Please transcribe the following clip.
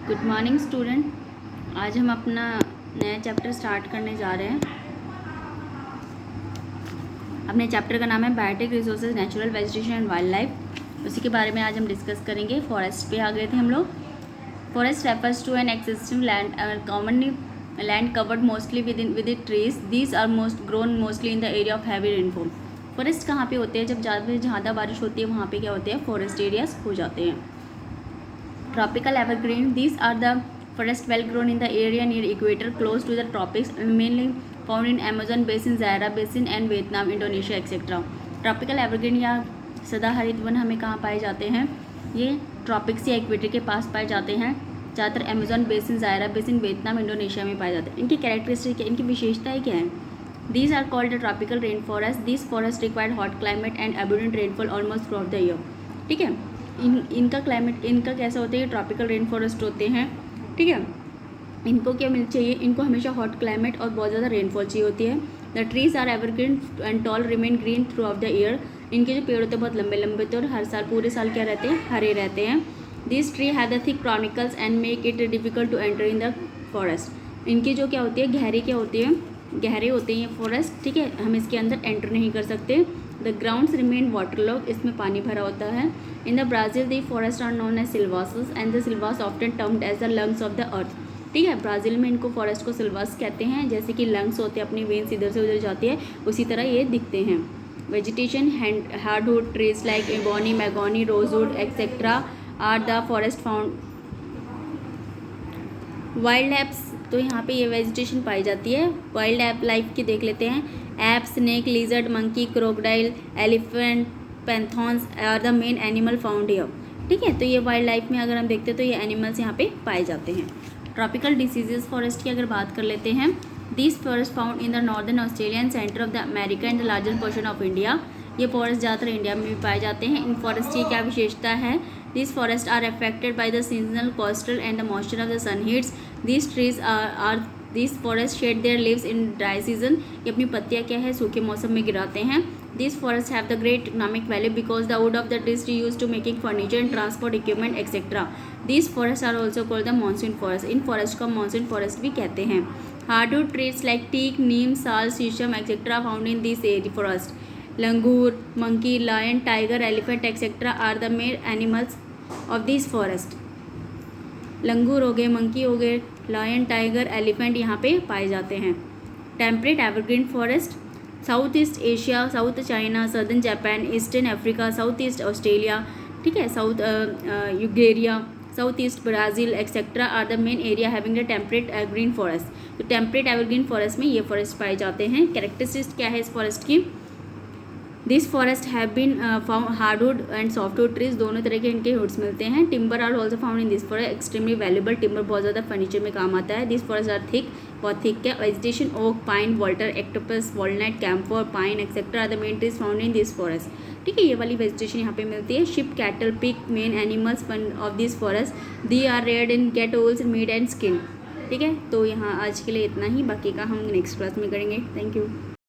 Good morning student. आज हम अपना नया चैप्टर स्टार्ट करने जा रहे हैं। अपने चैप्टर का नाम है biotic resources, natural vegetation and wildlife. उसी के बारे में आज हम डिस्कस करेंगे। फॉरेस्ट पे आ गए थे हम लोग। Forest refers to an existing land commonly land covered mostly with trees. These are most grown mostly in the area of heavy rainfall. Forest कहाँ पे होते हैं? जब ज़्यादा बारिश होती है वहाँ पे क्या होते हैं? फॉरेस्ट एरियाज हो जाते हैं। Tropical evergreen, these are the forest well grown in the area near equator close to the tropics and mainly found in Amazon basin, Sahara basin and Vietnam, Indonesia etc. Tropical evergreen या सदाहरित one हमें कहाँ पाए जाते हैं? ये tropics या equator के पास पाए जाते हैं। ज़्यादातर Amazon basin, Zaira basin, Vietnam, Indonesia में पाए जाते हैं। इनकी कैरेक्टरिस्टिक, इनकी विशेषताएं क्या है? These are called the tropical rainforest. These forests require hot climate and abundant rainfall almost throughout the year. ठीक है, इनका क्लाइमेट इनका कैसा होता है? ये ट्रॉपिकल रेन फॉरेस्ट होते हैं। ठीक है, इनको क्या मिल चाहिए? इनको हमेशा हॉट क्लाइमेट और बहुत ज़्यादा रेनफॉल चाहिए होती है। The trees are evergreen and tall, remain green throughout the year. इनके जो पेड़ होते हैं बहुत लंबे लंबे होते हैं और हर साल पूरे साल क्या रहते हैं? हरे रहते हैं। This tree have the thick chronicles and make it difficult to enter in the forest. इनकी जो क्या होती है? गहरी क्या होती है? गहरे होते हैं ये फॉरेस्ट। ठीक है, हम इसके अंदर एंटर नहीं कर सकते। द ग्राउंड्स रिमेन वाटरलॉग, इसमें पानी भरा होता है। In the Brazil the forest are known as selvas and the selvas often termed as the lungs of the earth. ठीक है, ब्राज़ील में इनको फॉरेस्ट को सिल्वास कहते हैं। जैसे कि लंग्स होते हैं, अपनी वेन्स इधर से उधर जाती है, उसी तरह ये दिखते हैं। Vegetation hardwood trees like ebony, mahogany, rosewood etcetera are the forest found. Wild apes, तो यहाँ पे ये वेजिटेशन पाई जाती है। वाइल्ड एप लाइफ की देख लेते हैं। Ape, snake, lizard, monkey, crocodile, elephant, pythons are the main animal found here. ठीक है, तो ये वाइल्ड लाइफ में अगर हम देखते हैं तो ये एनिमल्स यहाँ पे पाए जाते हैं। ट्रॉपिकल डिसीजेज फॉरेस्ट की अगर बात कर लेते हैं। This forest found in the northern Australia and centre of the America and the largest portion of India. ये फॉरेस्ट ज़्यादातर इंडिया में भी पाए जाते हैं। इन फॉरेस्ट की क्या विशेषता है? These forests are affected by the seasonal coastal and the moisture of the sun heats. These forests shed their leaves in dry season. ये अपनी पत्तियाँ क्या है? सूखे मौसम में गिराते हैं। These forests have the great economic value because the wood of the trees is used to making furniture and transport equipment etc. These forests are also called the monsoon forest. In forest को monsoon forest भी कहते हैं। Hardwood trees like teak, neem, sal, शीशम etc. found in this forest. Langur, monkey, lion, tiger, elephant etc. are the main animals of this forest. Langur हो गए, monkey हो गए, lion, tiger, elephant यहाँ पे पाए जाते हैं। Temperate evergreen forest, south east Asia, south China, southern Japan, eastern Africa, south east Australia, ठीक है, साउथ यूगेरिया, south east Brazil etcetera are the main area having the temperate evergreen forest. तो temperate evergreen forest में ये forest पाए जाते हैं। Characteristics क्या है इस फॉरेस्ट की? This forest have been found hardwood and softwood trees, दोनों तरह के इनके वुड्स मिलते हैं। Timber are also found in this forest, extremely valuable. Timber बहुत ज़्यादा फर्नीचर में काम आता है। दिस फॉरेस्ट आर थिक, बहुत थिक है। Vegetation oak, pine, alder, octopus, walnut, camphor, pine etcetera are the main trees found in this forest. ठीक है, ये वाली वेजिटेशन यहाँ पे मिलती है। Ship, cattle, pig main animals of this forest. They are reared in get wools, meat and skin. ठीक है, तो यहाँ आज के लिए इतना ही, बाकी का हम नेक्स्ट क्लास में करेंगे। Thank you.